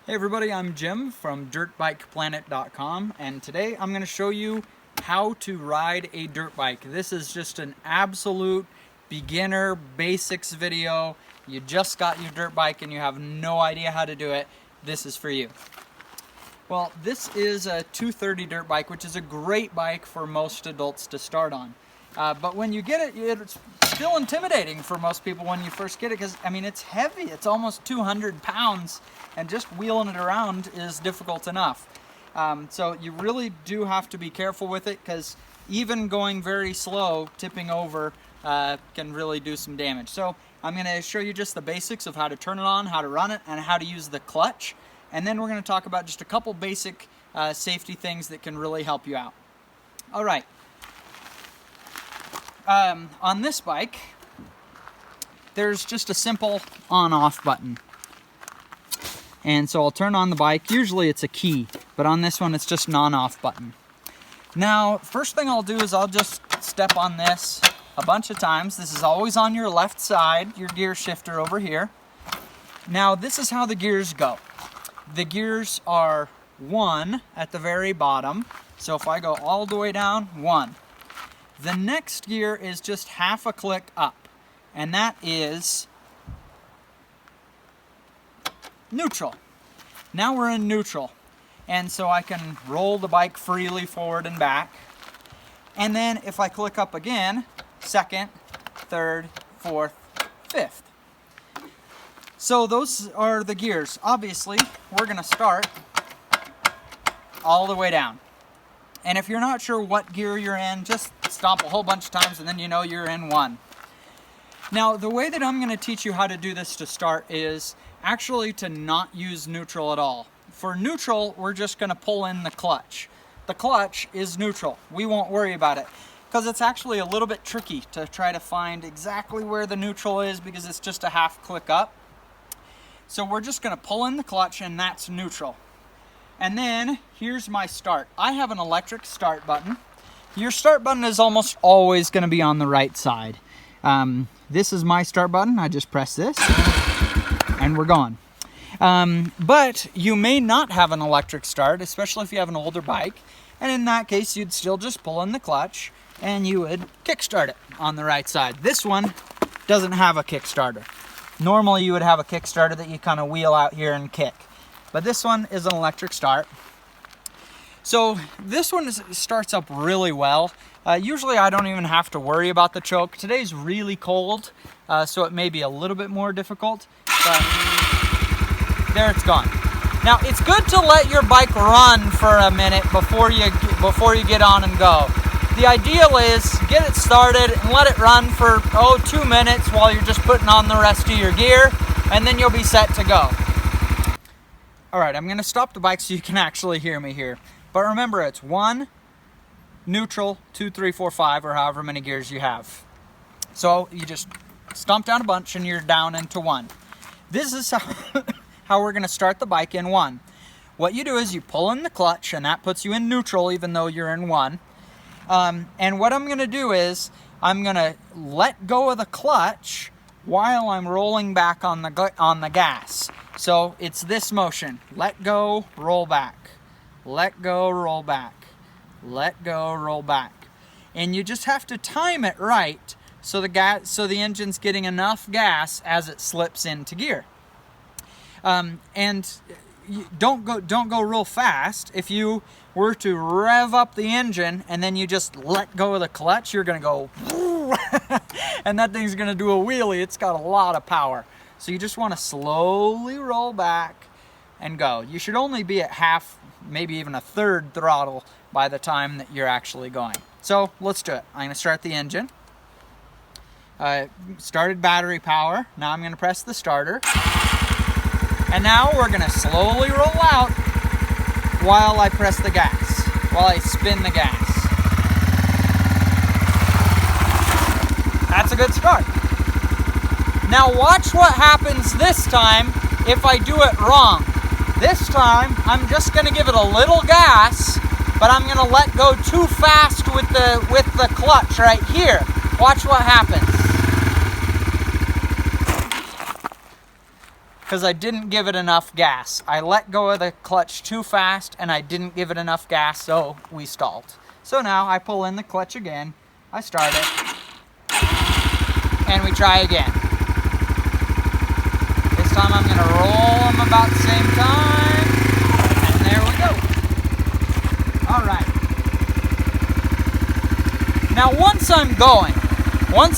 Hey everybody, I'm Jim from DirtBikePlanet.com, and today I'm going to show you how to ride a dirt bike. This is just an absolute beginner basics video. You just got your dirt bike and you have no idea how to do it. This is for you. Well, this is a 230 dirt bike, which is a great bike for most adults to start on. But when you get it, it's still intimidating for most people when you first get it because, I mean, it's heavy. It's almost 200 pounds, and just wheeling it around is difficult enough. So you really do have to be careful with it because even going very slow, tipping over, can really do some damage. So I'm going to show you just the basics of how to turn it on, how to run it, and how to use the clutch. And then we're going to talk about just a couple basic safety things that can really help you out. All right. On this bike, there's just a simple on-off button. And so I'll turn on the bike. Usually it's a key, but on this one it's just an on-off button. Now, first thing I'll do is I'll just step on this a bunch of times. This is always on your left side, your gear shifter over here. Now, this is how the gears go. The gears are 1 at the very bottom. So if I go all the way down, 1. The next gear is just half a click up, and that is neutral. Now we're in neutral, and so I can roll the bike freely forward and back. And then if I click up again, 2nd, 3rd, 4th, 5th. So those are the gears. Obviously, we're going to start all the way down. And if you're not sure what gear you're in, just stomp a whole bunch of times and then you know you're in 1. Now, the way that I'm going to teach you how to do this to start is actually to not use neutral at all. For neutral, we're just going to pull in the clutch. The clutch is neutral. We won't worry about it because it's actually a little bit tricky to try to find exactly where the neutral is because it's just a half click up. So we're just going to pull in the clutch, and that's neutral. And then here's my start. I have an electric start button. Your start button is almost always going to be on the right side. This is my start button. I just press this and we're going. But you may not have an electric start, especially if you have an older bike. And in that case, you'd still just pull in the clutch and you would kickstart it on the right side. This one doesn't have a kickstarter. Normally you would have a kickstarter that you kind of wheel out here and kick. But this one is an electric start. So this one starts up really well. Usually I don't even have to worry about the choke. Today's really cold, so it may be a little bit more difficult. But there it's gone. Now it's good to let your bike run for a minute before you get on and go. The ideal is get it started and let it run for 2 minutes while you're just putting on the rest of your gear, and then you'll be set to go. All right, I'm going to stop the bike so you can actually hear me here. But remember, it's 1, neutral, 2, 3, 4, 5, or however many gears you have. So you just stomp down a bunch and you're down into 1. This is how we're going to start the bike in 1. What you do is you pull in the clutch, and that puts you in neutral even though you're in 1. And what I'm going to do is I'm going to let go of the clutch while I'm rolling back on the gas. So it's this motion. Let go, roll back. Let go, roll back. Let go, roll back. And you just have to time it right so the engine's getting enough gas as it slips into gear. And don't go real fast. If you were to rev up the engine and then you just let go of the clutch, you're going to go and that thing's going to do a wheelie. It's got a lot of power. So you just want to slowly roll back and go. You should only be at half, maybe even a third throttle by the time that you're actually going. So let's do it. I'm going to start the engine. Started battery power. Now I'm going to press the starter. And now we're going to slowly roll out while I press the gas, while I spin the gas. That's a good start. Now watch what happens this time if I do it wrong. This time, I'm just going to give it a little gas, but I'm going to let go too fast with the clutch right here. Watch what happens. because I didn't give it enough gas. I let go of the clutch too fast and I didn't give it enough gas, so we stalled. So now I pull in the clutch again, I start it, and we try again. This time I'm gonna roll them about the same time, and there we go. All right. Now once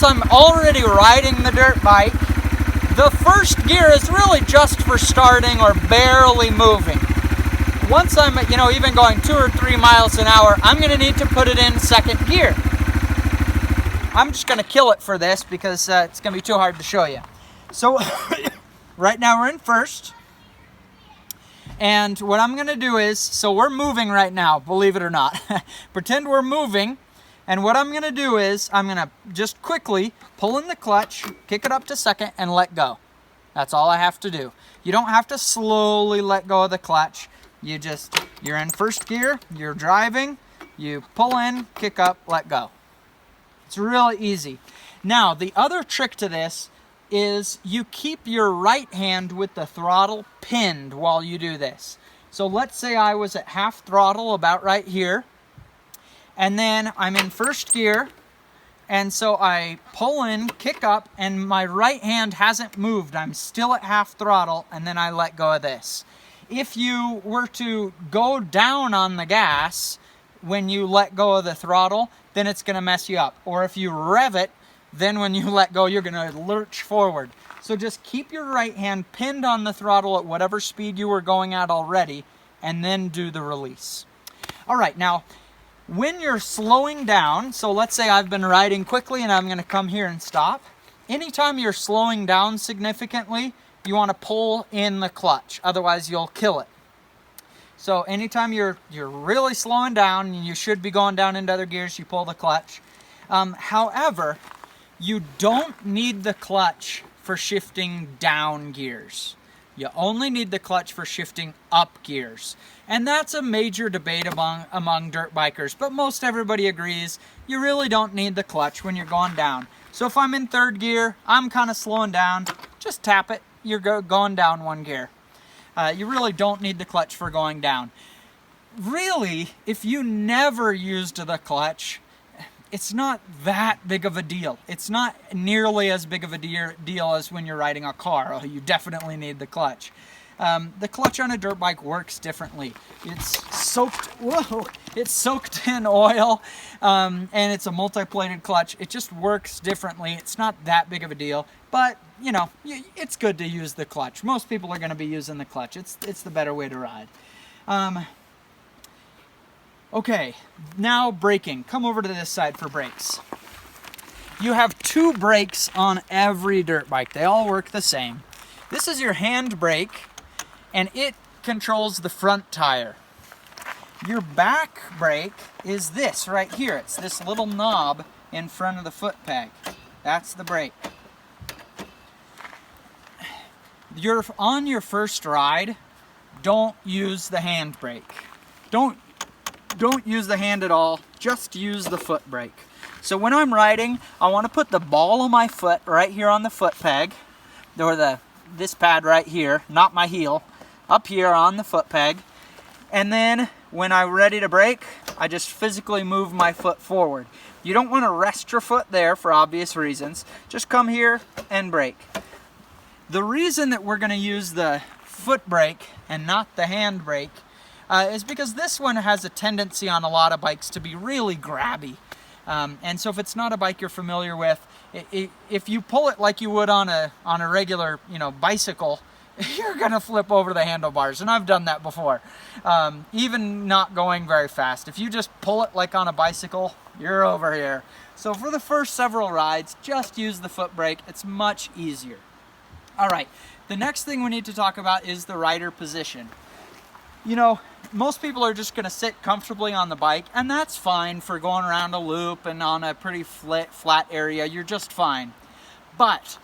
I'm already riding the dirt bike, the first gear is really just for starting or barely moving. Once I'm, even going 2 or 3 miles an hour, I'm going to need to put it in second gear. I'm just going to kill it for this because it's going to be too hard to show you. So right now we're in first. And what I'm going to do is, so we're moving right now, believe it or not. Pretend we're moving. And what I'm going to do is, I'm going to just quickly pull in the clutch, kick it up to second, and let go. That's all I have to do. You don't have to slowly let go of the clutch. You're in first gear, you're driving, you pull in, kick up, let go. It's really easy. Now, the other trick to this is you keep your right hand with the throttle pinned while you do this. So let's say I was at half throttle about right here. And then I'm in first gear, and so I pull in, kick up, and my right hand hasn't moved. I'm still at half throttle, and then I let go of this. If you were to go down on the gas when you let go of the throttle, then it's going to mess you up. Or if you rev it, then when you let go, you're going to lurch forward. So just keep your right hand pinned on the throttle at whatever speed you were going at already, and then do the release. All right, now, when you're slowing down, so let's say I've been riding quickly and I'm going to come here and stop. Anytime you're slowing down significantly, you want to pull in the clutch, otherwise you'll kill it. So anytime you're really slowing down, and you should be going down into other gears, you pull the clutch. However, you don't need the clutch for shifting down gears. You only need the clutch for shifting up gears. And that's a major debate among dirt bikers, but most everybody agrees you really don't need the clutch when you're going down. So if I'm in third gear, I'm kind of slowing down, just tap it, you're going down one gear. You really don't need the clutch for going down. Really, if you never used the clutch, it's not that big of a deal. It's not nearly as big of a deal as when you're riding a car. Oh, you definitely need the clutch. The clutch on a dirt bike works differently. It's soaked in oil, and it's a multi-plated clutch. It just works differently. It's not that big of a deal, but it's good to use the clutch. Most people are going to be using the clutch. It's the better way to ride. Okay, now braking. Come over to this side for brakes. You have 2 brakes on every dirt bike. They all work the same. This is your hand brake, and it controls the front tire. Your back brake is this right here. It's this little knob in front of the foot peg. That's the brake. You're on your first ride, don't use the hand brake. Don't use the hand at all, just use the foot brake. So when I'm riding, I want to put the ball of my foot right here on the foot peg, or this pad right here, not my heel, up here on the foot peg. And then when I'm ready to brake, I just physically move my foot forward. You don't want to rest your foot there for obvious reasons. Just come here and brake. The reason that we're going to use the foot brake and not the hand brake is because this one has a tendency on a lot of bikes to be really grabby. And so if it's not a bike you're familiar with, if you pull it like you would on a regular bicycle, you're gonna flip over the handlebars, and I've done that before. Even not going very fast. If you just pull it like on a bicycle, you're over here. So for the first several rides, just use the foot brake. It's much easier. All right, the next thing we need to talk about is the rider position. Most people are just going to sit comfortably on the bike, and that's fine for going around a loop and on a pretty flat area. You're just fine. But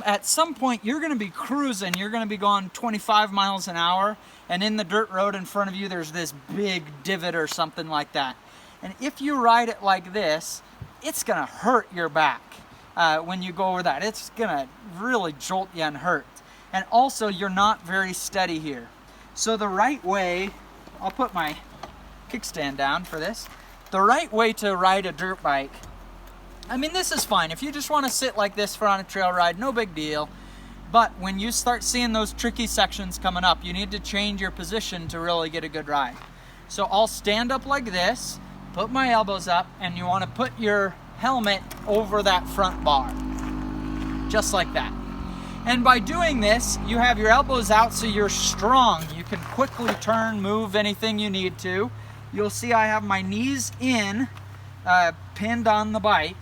at some point, you're going to be cruising. You're going to be going 25 miles an hour, and in the dirt road in front of you, there's this big divot or something like that. And if you ride it like this, it's going to hurt your back when you go over that. It's going to really jolt you and hurt. And also, you're not very steady here. So the right way, I'll put my kickstand down for this. The right way to ride a dirt bike, I mean, this is fine. If you just want to sit like this for on a trail ride, no big deal. But when you start seeing those tricky sections coming up, you need to change your position to really get a good ride. So I'll stand up like this, put my elbows up, and you want to put your helmet over that front bar. Just like that. And by doing this, you have your elbows out so you're strong. You can quickly turn, move anything you need to. You'll see I have my knees in, pinned on the bike,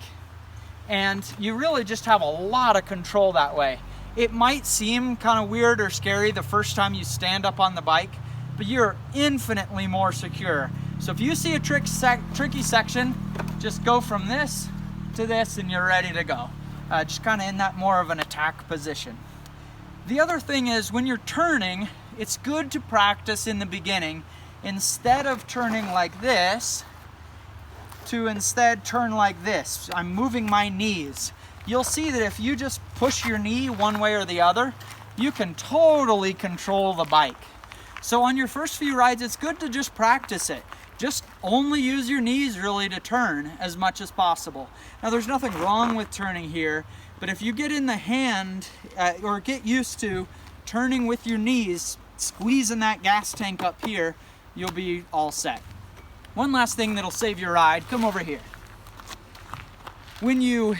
and you really just have a lot of control that way. It might seem kind of weird or scary the first time you stand up on the bike, but you're infinitely more secure. So if you see a tricky section, just go from this to this and you're ready to go. Just kind of in that more of an attack position. The other thing is, when you're turning, it's good to practice in the beginning, instead of turning like this, to instead turn like this. I'm moving my knees. You'll see that if you just push your knee one way or the other, you can totally control the bike. So on your first few rides, it's good to just practice it. Just only use your knees really to turn as much as possible. Now, there's nothing wrong with turning here, but if you get in the hand or get used to turning with your knees, squeezing that gas tank up here, you'll be all set. One last thing that'll save your ride, come over here. When you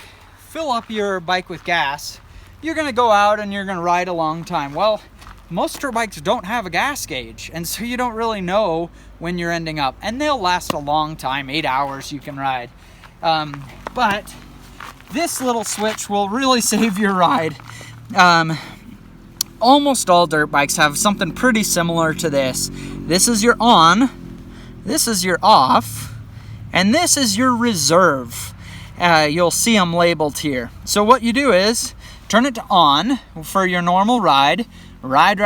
fill up your bike with gas, you're gonna go out and you're gonna ride a long time. Well, most dirt bikes don't have a gas gauge, and so you don't really know when you're ending up. And they'll last a long time, 8 hours you can ride. But this little switch will really save your ride. Almost all dirt bikes have something pretty similar to this. This is your on, this is your off, and this is your reserve. You'll see them labeled here. So what you do is turn it to on for your normal ride, ride,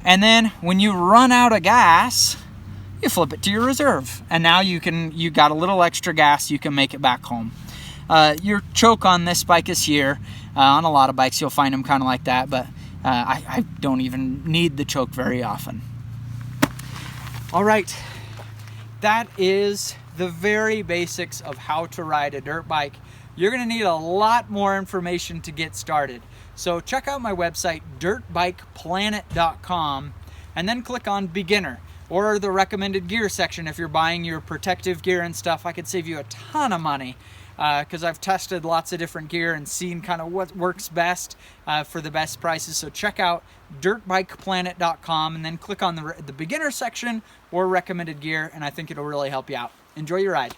and then when you run out of gas, you flip it to your reserve, and now you got a little extra gas, you can make it back home. Your choke on this bike is here. On a lot of bikes you'll find them kind of like that, but I don't even need the choke very often. All right, that is the very basics of how to ride a dirt bike. You're gonna need a lot more information to get started. So check out my website, dirtbikeplanet.com, and then click on beginner or the recommended gear section. If you're buying your protective gear and stuff, I could save you a ton of money because I've tested lots of different gear and seen kind of what works best for the best prices. So check out dirtbikeplanet.com and then click on the beginner section or recommended gear, and I think it'll really help you out. Enjoy your ride.